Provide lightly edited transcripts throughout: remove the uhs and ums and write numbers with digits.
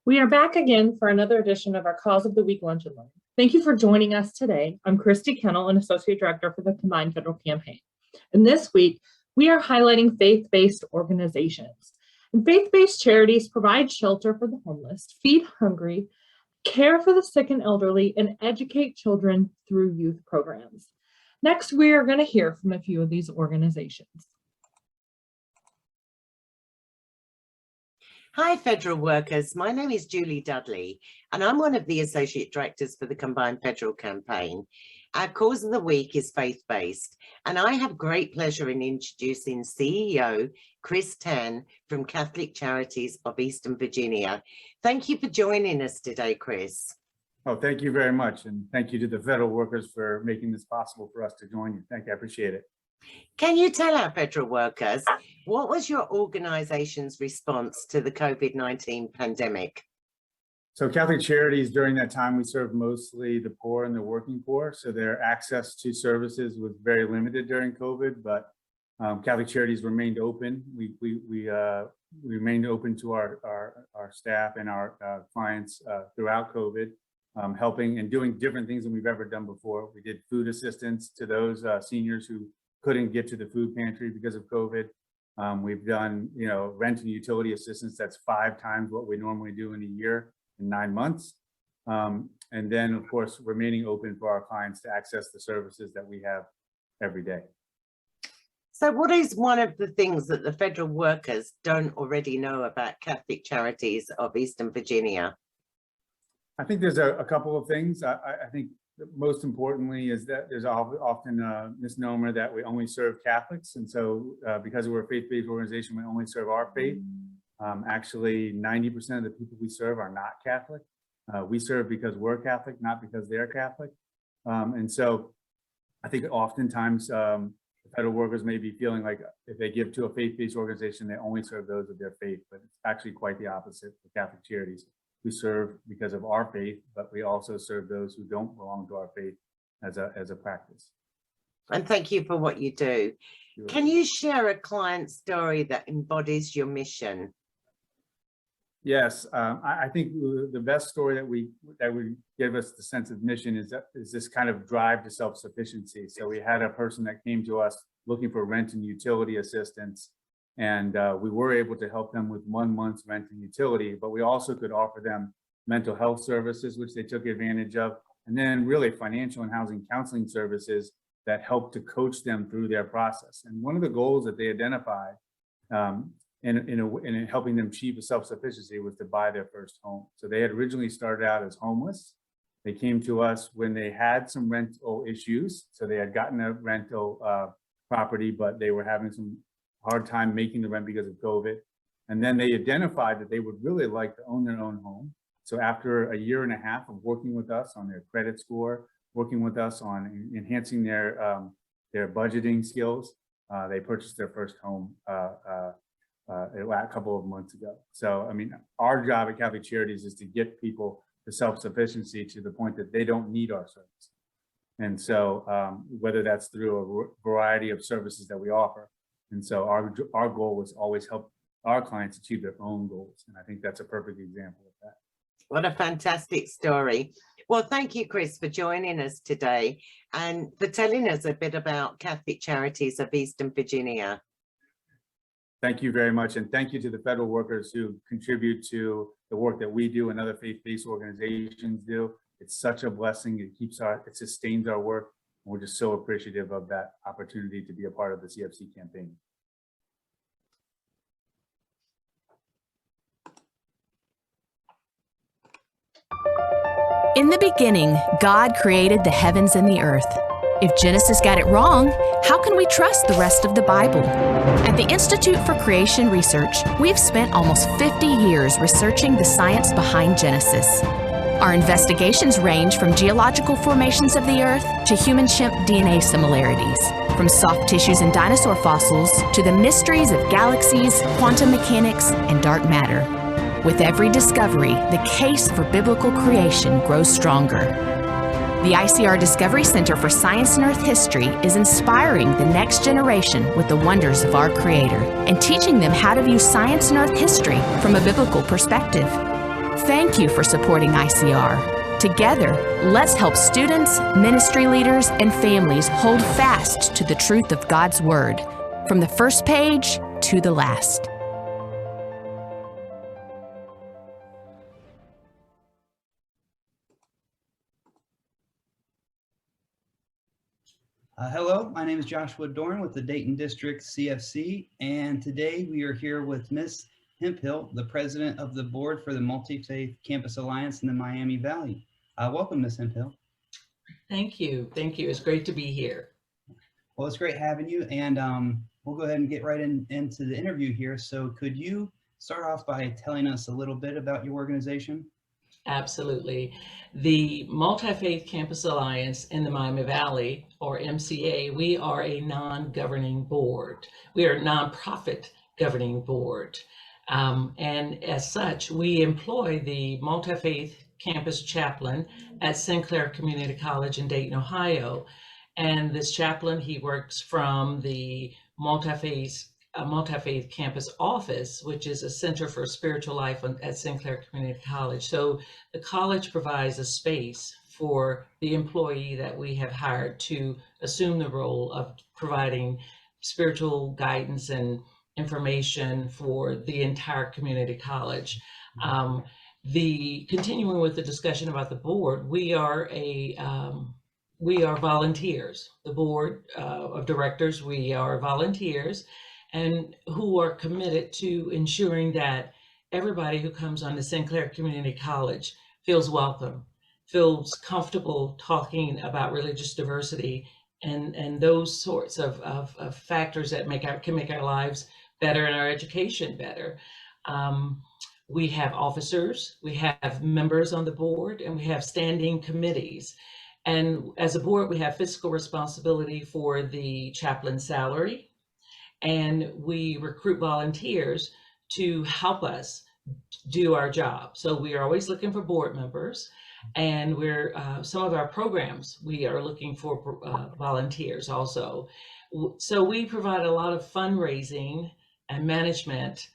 We are back again for another edition of our Cause of the Week Lunch and Learn. Thank you for joining us today. I'm Christy Kennel, an Associate Director for the Combined Federal Campaign. And this week, we are highlighting faith-based organizations. And faith-based charities provide shelter for the homeless, feed hungry, care for the sick and elderly, and educate children through youth programs. Next, we are going to hear from a few of these organizations. Hi, federal workers. My name is Julie Dudley, and I'm one of the Associate Directors for the Combined Federal Campaign. Our cause of the week is faith-based, and I have great pleasure in introducing CEO Chris Tan from Catholic Charities of Eastern Virginia. Thank you for joining us today, Chris. Oh, thank you very much. And thank you to the federal workers for making this possible for us to join you. Thank you. I appreciate it. Can you tell our federal workers, what was your organization's response to the COVID-19 pandemic? So Catholic Charities, during that time, we served mostly the poor and the working poor. So their access to services was very limited during COVID, but Catholic Charities remained open. We remained open to our staff and our clients throughout COVID, helping and doing different things than we've ever done before. We did food assistance to those seniors who couldn't get to the food pantry because of COVID. We've done, rent and utility assistance. That's 5 times what we normally do in a year in 9 months. And then, of course, remaining open for our clients to access the services that we have every day. So what is one of the things that the federal workers don't already know about Catholic Charities of Eastern Virginia? I think there's a couple of things. I think most importantly is that there's often a misnomer that we only serve Catholics. And so because we're a faith-based organization, we only serve our faith. Actually, 90% of the people we serve are not Catholic. We serve because we're Catholic, not because they're Catholic. And so I think oftentimes the federal workers may be feeling like if they give to a faith-based organization, they only serve those of their faith, but it's actually quite the opposite for Catholic Charities. We serve because of our faith, but we also serve those who don't belong to our faith as a practice. And thank you for what you do. Sure. Can you share a client story that embodies your mission? Yes, I think the best story that would give us the sense of mission is this kind of drive to self-sufficiency. So we had a person that came to us looking for rent and utility assistance. And we were able to help them with 1 month's rent and utility, but we also could offer them mental health services, which they took advantage of, and then really financial and housing counseling services that helped to coach them through their process. And one of the goals that they identified in helping them achieve a self-sufficiency was to buy their first home. So they had originally started out as homeless. They came to us when they had some rental issues. So they had gotten a rental property, but they were having some hard time making the rent because of COVID. And then they identified that they would really like to own their own home. So after a year and a half of working with us on their credit score, working with us on enhancing their budgeting skills, they purchased their first home a couple of months ago. So, I mean, our job at Catholic Charities is to get people to self-sufficiency to the point that they don't need our service. And so whether that's through a variety of services that we offer. And so our goal was always help our clients achieve their own goals. And I think that's a perfect example of that. What a fantastic story. Well, thank you, Chris, for joining us today and for telling us a bit about Catholic Charities of Eastern Virginia. Thank you very much. And thank you to the federal workers who contribute to the work that we do and other faith-based organizations do. It's such a blessing. It sustains our work. We're just so appreciative of that opportunity to be a part of the CFC campaign. In the beginning, God created the heavens and the earth. If Genesis got it wrong, how can we trust the rest of the Bible? At the Institute for Creation Research, we've spent almost 50 years researching the science behind Genesis. Our investigations range from geological formations of the Earth to human-chimp DNA similarities, from soft tissues and dinosaur fossils to the mysteries of galaxies, quantum mechanics, and dark matter. With every discovery, the case for biblical creation grows stronger. The ICR Discovery Center for Science and Earth History is inspiring the next generation with the wonders of our Creator and teaching them how to view science and Earth history from a biblical perspective. Thank you for supporting ICR. Together, let's help students, ministry leaders, and families hold fast to the truth of God's Word, from the first page to the last. Hello, my name is Joshua Dorn with the Dayton District CFC, and today we are here with Ms. Hemphill, the president of the board for the Multi-Faith Campus Alliance in the Miami Valley. Welcome, Ms. Hemphill. Thank you. Thank you. It's great to be here. Well, it's great having you, and we'll go ahead and get right into the interview here. So could you start off by telling us a little bit about your organization? Absolutely. The Multi-Faith Campus Alliance in the Miami Valley, or MCA, we are a non-governing board. We are a nonprofit governing board. And as such, we employ the Multi-Faith Campus Chaplain at Sinclair Community College in Dayton, Ohio. And this chaplain, he works from the Multi-Faith Campus Office, which is a Center for Spiritual Life at Sinclair Community College. So the college provides a space for the employee that we have hired to assume the role of providing spiritual guidance and information for the entire community college. Continuing with the discussion about the board, we are volunteers. The board of directors, we are volunteers, and who are committed to ensuring that everybody who comes on to Sinclair Community College feels welcome, feels comfortable talking about religious diversity and those sorts of factors that can make our lives better and our education better. We have officers, we have members on the board, and we have standing committees. And as a board, we have fiscal responsibility for the chaplain's salary, and we recruit volunteers to help us do our job. So we are always looking for board members, and some of our programs, we are looking for volunteers also. So we provide a lot of fundraising and management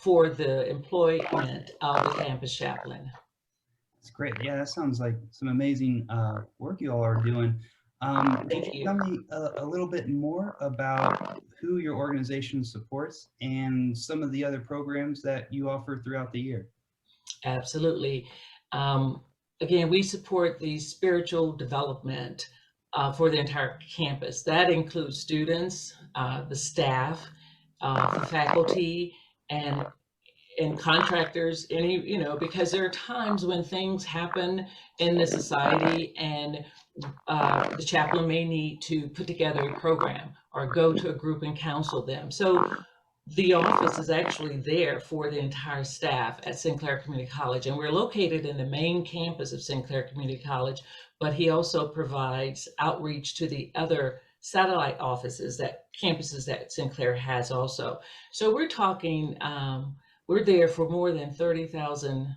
for the employment of the campus chaplain. That's great. Yeah, that sounds like some amazing work you all are doing. Can you tell me a little bit more about who your organization supports and some of the other programs that you offer throughout the year? Absolutely. Again, we support the spiritual development for the entire campus. That includes students, the staff, the faculty, and contractors, because there are times when things happen in the society and the chaplain may need to put together a program or go to a group and counsel them. So the office is actually there for the entire staff at Sinclair Community College, and we're located in the main campus of Sinclair Community College, but he also provides outreach to the other satellite campuses that Sinclair has also. So we're talking, we're there for more than 30,000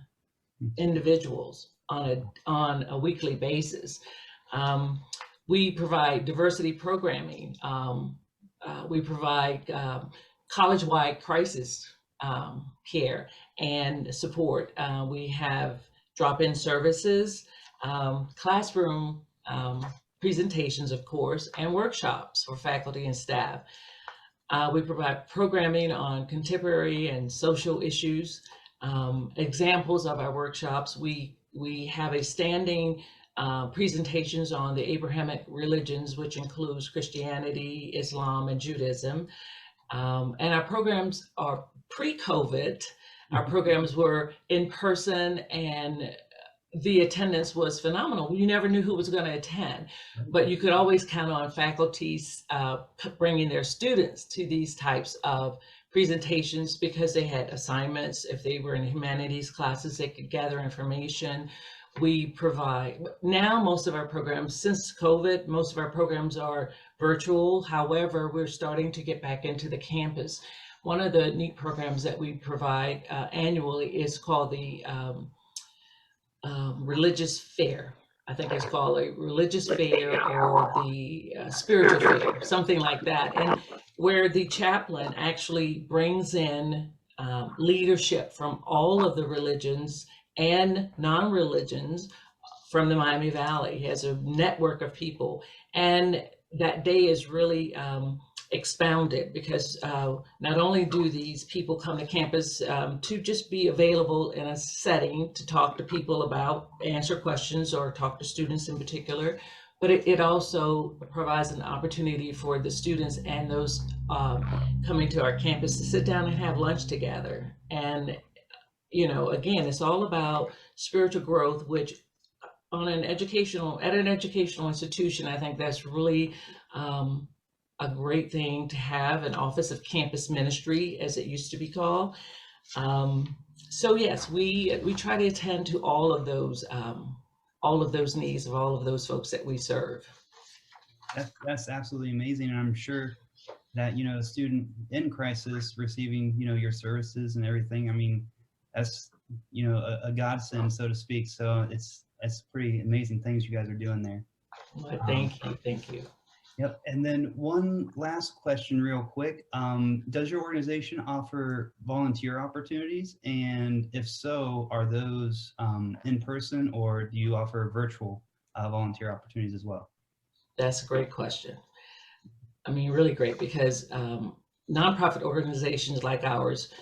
individuals on a weekly basis. We provide diversity programming. We provide college-wide crisis care and support. We have drop-in services, classroom presentations, of course, and workshops for faculty and staff. We provide programming on contemporary and social issues. Examples of our workshops, we have a standing presentations on the Abrahamic religions, which includes Christianity, Islam, and Judaism. And our programs are pre-COVID. Our programs were in person, and the attendance was phenomenal. You never knew who was going to attend, but you could always count on faculties bringing their students to these types of presentations because they had assignments. If they were in humanities classes, they could gather information. We provide, now most of our programs, since COVID, most of our programs are virtual. However, we're starting to get back into the campus. One of the neat programs that we provide annually is called the Religious Fair. I think it's called a Religious Fair or the Spiritual Fair, something like that. And where the chaplain actually brings in leadership from all of the religions and non-religions from the Miami Valley. He has a network of people, and that day is really expounded because not only do these people come to campus to just be available in a setting to talk to people about, answer questions or talk to students in particular, but it also provides an opportunity for the students and those coming to our campus to sit down and have lunch together. And, you know, again, it's all about spiritual growth, which at an educational institution, I think that's really a great thing to have, an office of campus ministry, as it used to be called. So yes, we try to attend to all of those needs of all of those folks that we serve. That's absolutely amazing, and I'm sure that, you know, a student in crisis receiving, you know, your services and everything, I mean, that's, you know, a godsend, so to speak. So it's pretty amazing things you guys are doing there. Well, thank you. Yep. And then one last question real quick. Does your organization offer volunteer opportunities? And if so, are those in person, or do you offer virtual volunteer opportunities as well? That's a great question. I mean, really great, because nonprofit organizations like ours,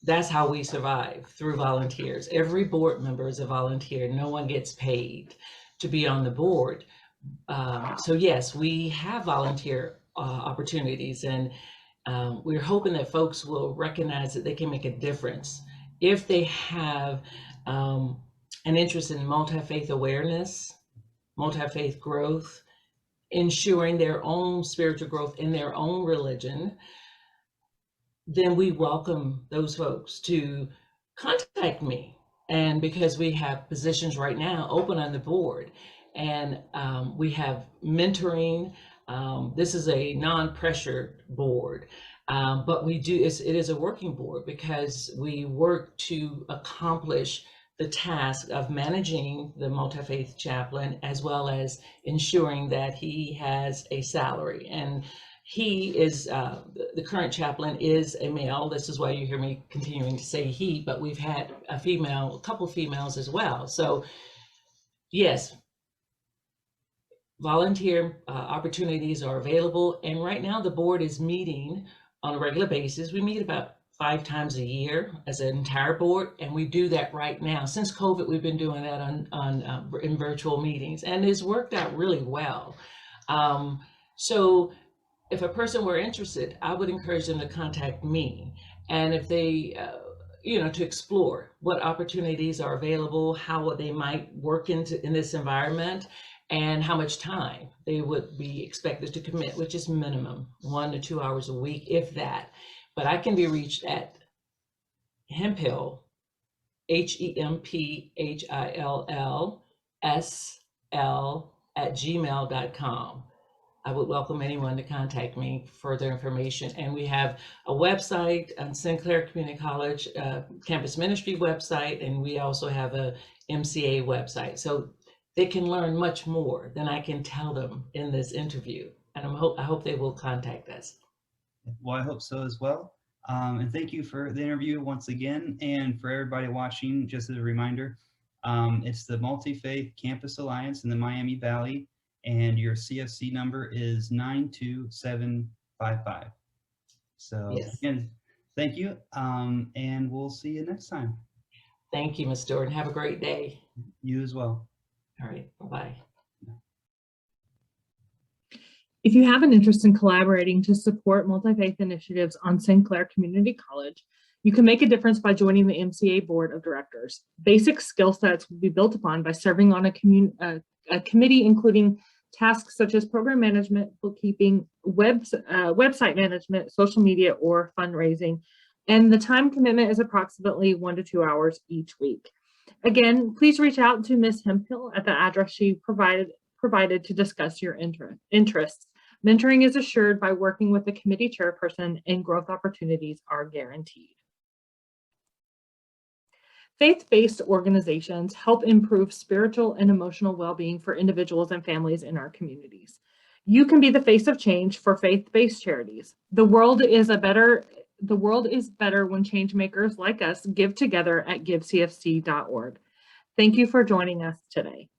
that's how we survive, through volunteers. Every board member is a volunteer. No one gets paid to be on the board. So yes, we have volunteer opportunities, and we're hoping that folks will recognize that they can make a difference if they have an interest in multi-faith awareness, multi-faith growth, ensuring their own spiritual growth in their own religion. Then we welcome those folks to contact me. And because we have positions right now open on the board, and we have mentoring. This is a non-pressured board, but it is a working board, because we work to accomplish the task of managing the multi-faith chaplain, as well as ensuring that he has a salary. And he is, the current chaplain is a male. This is why you hear me continuing to say he, but we've had a couple females as well. So yes, volunteer opportunities are available. And right now the board is meeting on a regular basis. We meet about 5 times a year as an entire board, and we do that right now. Since COVID, we've been doing that in virtual meetings, and it's worked out really well. So if a person were interested, I would encourage them to contact me. And if they, to explore what opportunities are available, how they might work in this environment, and how much time they would be expected to commit, which is minimum 1 to 2 hours a week, if that. But I can be reached at Hemphill, HEMPHILLSL@gmail.com. I would welcome anyone to contact me for further information. And we have a website on Sinclair Community College campus ministry website, and we also have a MCA website. So they can learn much more than I can tell them in this interview. And I hope they will contact us. Well, I hope so as well. And thank you for the interview once again. And for everybody watching, just as a reminder, it's the Multi-Faith Campus Alliance in the Miami Valley, and your CFC number is 92755. So yes. Again, thank you, and we'll see you next time. Thank you, Ms. Jordan. Have a great day. You as well. All right, bye-bye. If you have an interest in collaborating to support multi-faith initiatives on Sinclair Community College, you can make a difference by joining the MCA Board of Directors. Basic skill sets will be built upon by serving on a committee, including tasks such as program management, bookkeeping, website management, social media, or fundraising. And the time commitment is approximately 1 to 2 hours each week. Again, please reach out to Ms. Hemphill at the address she provided to discuss your interests. Mentoring is assured by working with the committee chairperson, and growth opportunities are guaranteed. Faith-based organizations help improve spiritual and emotional well-being for individuals and families in our communities. You can be the face of change for faith-based charities. The world is a better the world is better when changemakers like us give together at givecfc.org. Thank you for joining us today.